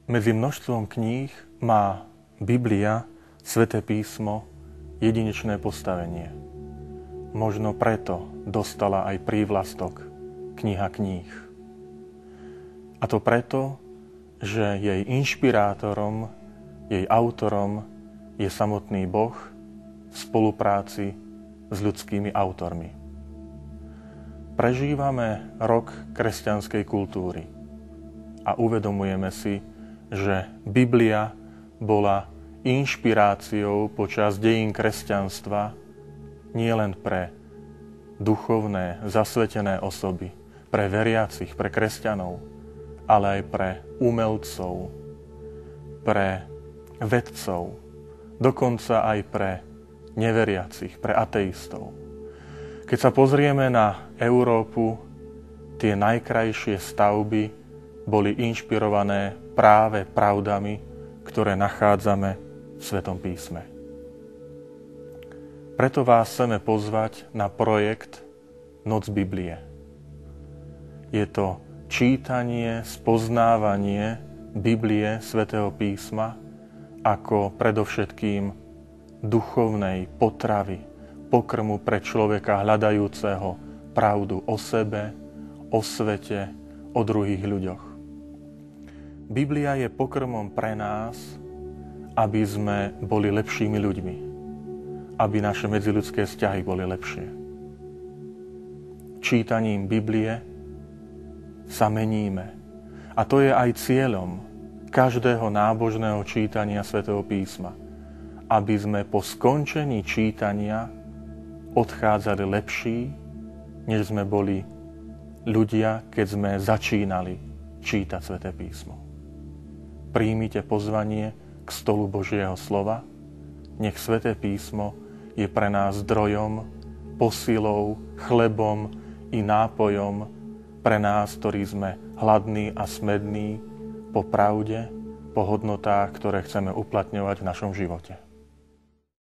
Medzi množstvom kníh má Biblia, Sväté písmo, jedinečné postavenie. Možno preto dostala aj prívlastok Kniha kníh. A to preto, že jej inšpirátorom, jej autorom je samotný Boh v spolupráci s ľudskými autormi. Prežívame rok kresťanskej kultúry a uvedomujeme si, že Biblia bola inšpiráciou počas dejín kresťanstva nielen pre duchovné, zasvetené osoby, pre veriacich, pre kresťanov, ale aj pre umelcov, pre vedcov, dokonca aj pre neveriacich, pre ateistov. Keď sa pozrieme na Európu, tie najkrajšie stavby boli inšpirované práve pravdami, ktoré nachádzame v Svätom písme. Preto vás chceme pozvať na projekt Noc Biblie. Je to čítanie, spoznávanie Biblie, Svätého písma, ako predovšetkým duchovnej potravy, pokrmu pre človeka hľadajúceho pravdu o sebe, o svete, o druhých ľuďoch. Biblia je pokrmom pre nás, aby sme boli lepšími ľuďmi, aby naše medziľudské vzťahy boli lepšie. Čítaním Biblie sa meníme. A to je aj cieľom každého nábožného čítania Svätého písma, aby sme po skončení čítania odchádzali lepší, než sme boli ľudia, keď sme začínali čítať Sväté písmo. Príjmite pozvanie k stolu Božieho slova. Nech Sväté písmo je pre nás zdrojom, posilou, chlebom i nápojom pre nás, ktorí sme hladní a smední po pravde, po hodnotách, ktoré chceme uplatňovať v našom živote.